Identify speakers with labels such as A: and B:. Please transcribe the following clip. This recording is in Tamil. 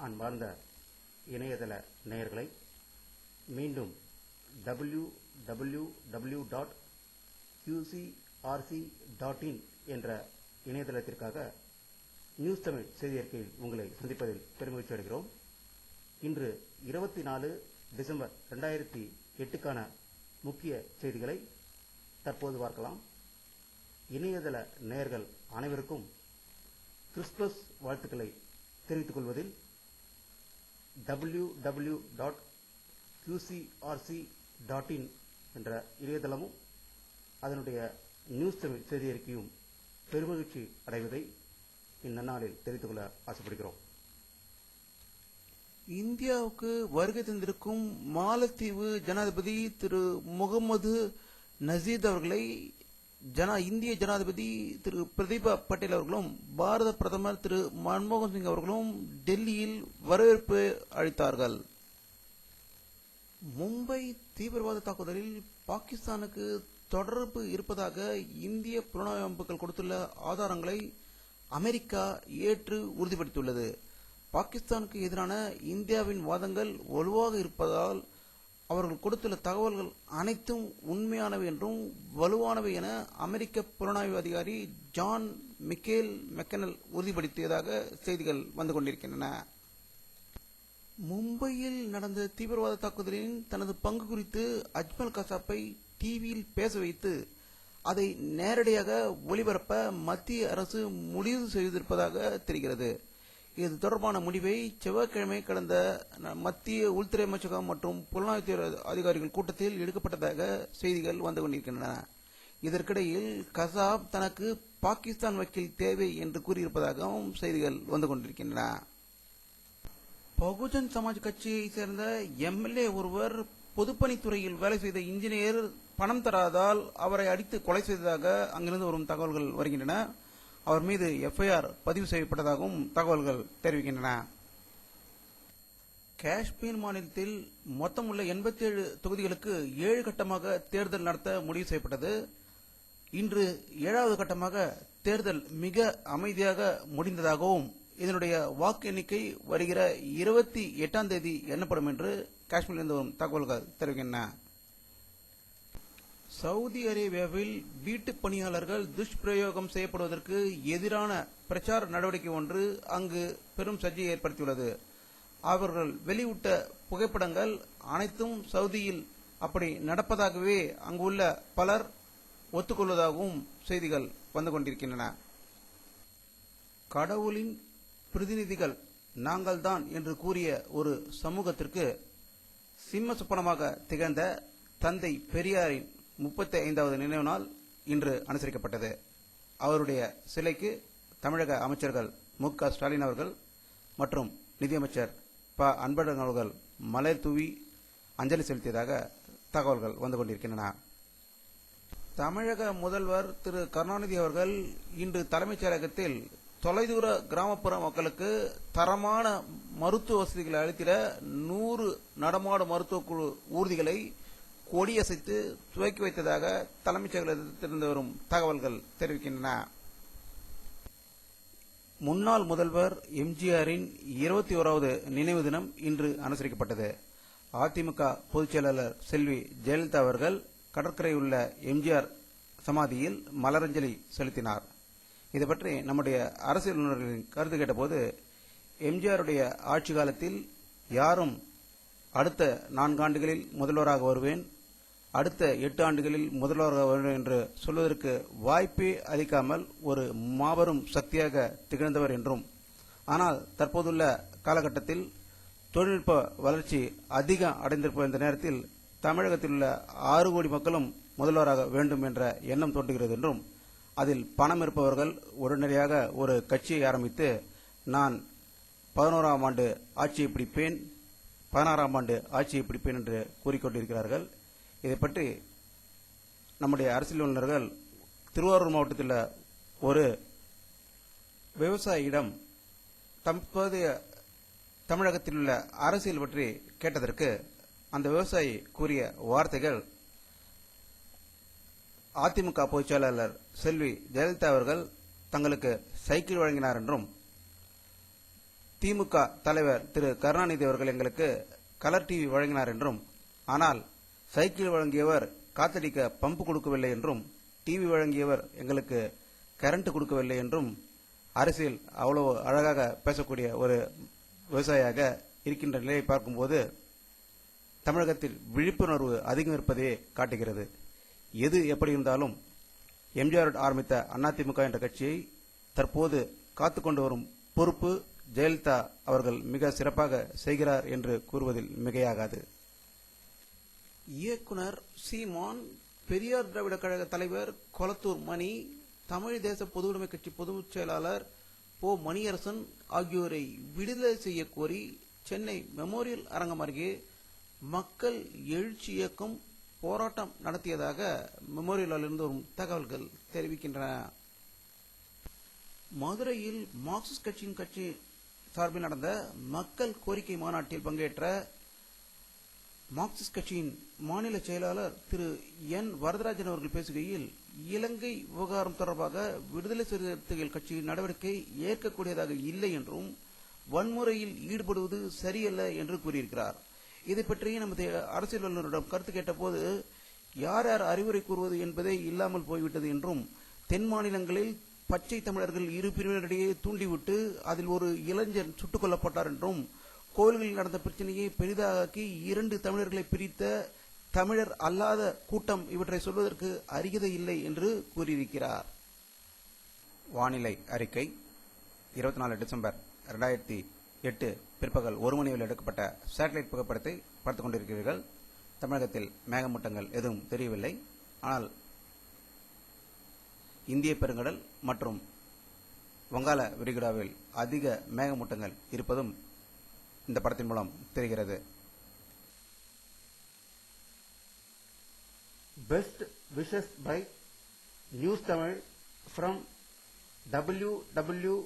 A: அன்பார்ந்த இணையதள நேயர்களை மீண்டும் www.qcrc.in என்ற இணையதளத்திற்காக நியூஸ் தமிழ் செய்தி அறிக்கையில் உங்களை சந்திப்பதில் பெருமகிழ்ச்சி அடைகிறோம். இன்று 24 டிசம்பர் 2008க்கான முக்கிய செய்திகளை தற்போது பார்க்கலாம். இணையதள நேயர்கள் அனைவருக்கும் கிறிஸ்துமஸ் வாழ்த்துக்களை தெரிவித்துக் கொள்வதில் www.qcrc.in என்ற இணையதளமும் அதனுடைய நியூஸ் தமிழ் செய்தி அறிக்கையும் பெருமகிழ்ச்சி அடைவதை இந்நன்னாளில் தெரிவித்துக் கொள்ள ஆசைப்படுகிறோம்.
B: இந்தியாவுக்கு வருகை தந்திருக்கும் மாலத்தீவு ஜனாதிபதி திரு முகமது நசீத் அவர்களை இந்திய ஜனாதிபதி திரு பிரதீபா பட்டேல் அவர்களும் பாரத பிரதமர் திரு மன்மோகன் சிங் அவர்களும் டெல்லியில் வரவேற்பு அளித்தார்கள். மும்பை தீவிரவாத தாக்குதலில் பாகிஸ்தானுக்கு தொடர்பு இருப்பதாக இந்திய புலனாய்வு அமைப்புகள் கொடுத்துள்ள ஆதாரங்களை அமெரிக்கா ஏற்று உறுதிப்படுத்தியுள்ளது. பாகிஸ்தானுக்கு எதிரான இந்தியாவின் வாதங்கள் வலுவாக இருப்பதால் அவர்கள் கொடுத்துள்ள தகவல்கள் அனைத்தும் உண்மையானவை என்றும் வலுவானவை என அமெரிக்க புலனாய்வு அதிகாரி ஜான் மிக்கேல் மெக்கனல் உறுதிப்படுத்தியதாக செய்திகள் வந்து கொண்டிருக்கின்றன. மும்பையில் நடந்த தீவிரவாத தாக்குதலின் தனது பங்கு குறித்து அஜ்மல் கசாப்பை டிவியில் பேச வைத்து அதை நேரடியாக ஒளிபரப்ப மத்திய அரசு முடிவு செய்திருப்பதாக தெரிகிறது. இது தொடர்பான முடிவை செவ்வாய்க்கிழமை கடந்த மத்திய உள்துறை அமைச்சகம் மற்றும் புலனாய்வுத்துறை அதிகாரிகள் கூட்டத்தில் எடுக்கப்பட்டதாக செய்திகள் வந்து கொண்டிருக்கின்றன. இதற்கிடையில் கசாப் தனக்கு பாகிஸ்தான் வக்கீல் தேவை என்று கூறியிருப்பதாகவும் செய்திகள் வந்து கொண்டிருக்கின்றன. பகுஜன் சமாஜ் கட்சியை சேர்ந்த எம்எல்ஏ ஒருவர் பொதுப்பணித்துறையில் வேலை செய்த இன்ஜினியர் பணம் தராதால் அவரை அடித்து கொலை செய்ததாக அங்கிருந்து வரும் தகவல்கள் வருகின்றன. அவர் மீது எஃப்ஐஆர் பதிவு செய்யப்பட்டதாகவும் தகவல்கள் தெரிவிக்கின்றன. காஷ்மீர் மாநிலத்தில் மொத்தம் உள்ள 87 தொகுதிகளுக்கு 7 கட்டமாக தேர்தல் நடத்த முடிவு செய்யப்பட்டது. இன்று 7வது கட்டமாக தேர்தல் மிக அமைதியாக முடிந்ததாகவும் இதனுடைய வாக்கு எண்ணிக்கை வருகிற 28ஆம் தேதி எண்ணப்படும் என்று காஷ்மீரிலிருந்து வரும் தகவல்கள் தெரிவிக்கின்றன. சவுதி அரேபியாவில் வீட்டு பணியாளர்கள் துஷ்பிரயோகம் செய்யப்படுவதற்கு எதிரான பிரச்சார நடவடிக்கை ஒன்று அங்கு பெரும் சர்ச்சையை ஏற்படுத்தியுள்ளது. அவர்கள் வெளியிட்ட புகைப்படங்கள் அனைத்தும் சவுதியில் அப்படி நடப்பதாகவே அங்குள்ள பலர் ஒத்துக்கொள்வதாகவும் செய்திகள் வந்து கொண்டிருக்கின்றன. கடவுளின் பிரதிநிதிகள் நாங்கள்தான் என்று கூறிய ஒரு சமூகத்திற்கு சிம்ம சொப்பனமாக திகழ்ந்த தந்தை பெரியாரின் 35வது நினைவு நாள் இன்று அனுசரிக்கப்பட்டது. அவருடைய சிலைக்கு தமிழக அமைச்சர்கள் மு.க. ஸ்டாலின் அவர்கள் மற்றும் நிதியமைச்சர் ப. அன்பழகன் அவர்கள் மலர் தூவி அஞ்சலி செலுத்தியதாக தகவல்கள் வந்து கொண்டிருக்கின்றன. தமிழக முதல்வர் திரு கருணாநிதி அவர்கள் இன்று தலைமைச் செயலகத்தில் தொலைதூர கிராமப்புற மக்களுக்கு தரமான மருத்துவ வசதிகளை அளித்திட 100 நடமாடும் மருத்துவ குழு ஊர்திகளை கொடியசைத்து துவக்கி வைத்ததாக தலைமைச் செயலகத்திலிருந்து வரும் தகவல்கள் தெரிவிக்கின்றன. முன்னாள் முதல்வர் எம்ஜிஆரின் 21வது நினைவு தினம் இன்று அனுசரிக்கப்பட்டது. அதிமுக பொதுச் செயலாளர் செல்வி ஜெயலலிதா அவர்கள் கடற்கரையில் உள்ள எம்ஜிஆர் சமாதியில் மலரஞ்சலி செலுத்தினார். இது பற்றி நம்முடைய அரசியல் நிபுணர்களின் கருத்து கேட்டபோது, எம்ஜிஆருடைய ஆட்சி காலத்தில் யாரும் அடுத்த 4 ஆண்டுகளில் முதல்வராக வருவேன், அடுத்த 8 ஆண்டுகளில் முதல்வராக வருவேன் என்று சொல்வதற்கு வாய்ப்பே அளிக்காமல் ஒரு மாபெரும் சக்தியாக திகழ்ந்தவர் என்றும், ஆனால் தற்போதுள்ள காலகட்டத்தில் தொழில்நுட்ப வளர்ச்சி அதிகம் அடைந்திருப்ப இந்த நேரத்தில் தமிழகத்தில் உள்ள 6 கோடி மக்களும் முதல்வராக வேண்டும் என்ற எண்ணம் தோன்றுகிறது என்றும், அதில் பணம் இருப்பவர்கள் உடனடியாக ஒரு கட்சியை ஆரம்பித்து நான் 11ஆம் ஆண்டு ஆட்சியை பிடிப்பேன், 16ஆம் ஆண்டு ஆட்சியை பிடிப்பேன் என்று கூறிக்கொண்டிருக்கிறார்கள். இதை பற்றி நம்முடைய அரசியல் வல்லுநர்கள் திருவாரூர் மாவட்டத்தில் ஒரு விவசாயியிடம் தற்போதைய தமிழகத்தில் உள்ள அரசியல் பற்றி கேட்டதற்கு அந்த விவசாயி கூறிய வார்த்தைகள், அதிமுக பொதுச் செயலாளர் செல்வி ஜெயலலிதா அவர்கள் தங்களுக்கு சைக்கிள் வழங்கினார் என்றும், திமுக தலைவர் திரு கருணாநிதி அவர்கள் எங்களுக்கு கலர் டிவி வழங்கினார் என்றும், ஆனால் சைக்கிள் வழங்கியவர் காத்தடிக்க பம்பு கொடுக்கவில்லை என்றும், டிவி வழங்கியவர் எங்களுக்கு கரண்ட் கொடுக்கவில்லை என்றும் அரசியல் அவ்வளவு அழகாக பேசக்கூடிய ஒரு விவசாயியாக இருக்கின்ற நிலையை பார்க்கும்போது தமிழகத்தில் விழிப்புணர்வு அதிகம் இருப்பதையே காட்டுகிறது. எது எப்படி இருந்தாலும் எம்ஜிஆர் ஆரம்பித்த அதிமுக என்ற கட்சியை தற்போது காத்துக்கொண்டு வரும் பொறுப்பு ஜெயலலிதா அவர்கள் மிக சிறப்பாக செய்கிறார் என்று கூறுவதில் மிகையாகாது. இயக்குனர் சீமான், பெரியார் திராவிட கழக தலைவர் கொளத்தூர் மணி, தமிழ் தேச பொதுவுடைமை கட்சி பொதுச் செயலாளர் ஓ மணியரசன் ஆகியோரை விடுதலை செய்ய கோரி சென்னை மெமோரியல் அரங்கம் அருகே மக்கள் எழுச்சி இயக்கம் போராட்டம் நடத்தியதாக மெமோரியலிருந்து வரும் தகவல்கள் தெரிவிக்கின்றன. மதுரையில் மார்க்சிஸ்ட் கட்சியின் சார்பில் நடந்த மக்கள் கோரிக்கை மாநாட்டில் பங்கேற்ற மார்க்சிஸ்ட் கட்சியின் மாநில செயலாளர் திரு என் வரதராஜன் அவர்கள் பேசுகையில், இலங்கை விவகாரம் தொடர்பாக விடுதலை சிறுத்தைகள் கட்சியின் நடவடிக்கை ஏற்கக்கூடியதாக இல்லை என்றும் வன்முறையில் ஈடுபடுவது சரியல்ல என்று கூறியிருக்கிறார். இதை பற்றி நமது அரசியல் வல்லுநரிடம் கருத்து கேட்டபோது, யார் யார் அறிவுரை கூறுவது என்பதே இல்லாமல் போய்விட்டது என்றும், தென் மாநிலங்களில் பச்சை தமிழர்கள் இரு பிரிவினரிடையே தூண்டிவிட்டு அதில் ஒரு இளைஞன் சுட்டுக் கொல்லப்பட்டார் என்றும், கோவில்களில் நடந்த பிரச்சனையை பெரிதாக்கி 2 தமிழர்களை பிரித்த தமிழர் அல்லாத கூட்டம் இவற்றை சொல்வதற்கு அருகதை இல்லை என்று கூறியிருக்கிறார். வானிலை அறிக்கை 24 டிசம்பர் 2008 பிற்பகல் 1 மணி வரை எடுக்கப்பட்ட சேட்டலைட் புகைப்படத்தை பார்த்துக் கொண்டிருக்கிறீர்கள். தமிழகத்தில் மேகமூட்டங்கள் எதுவும் தெரியவில்லை. ஆனால் இந்திய பெருங்கடல் மற்றும் வங்காள விரிகுடாவில் அதிக மேகமூட்டங்கள் இருப்பதும் இந்த படத்தின் மூலம் தெரிகிறது.
A: Best wishes by News Tamil from www.qcrc.in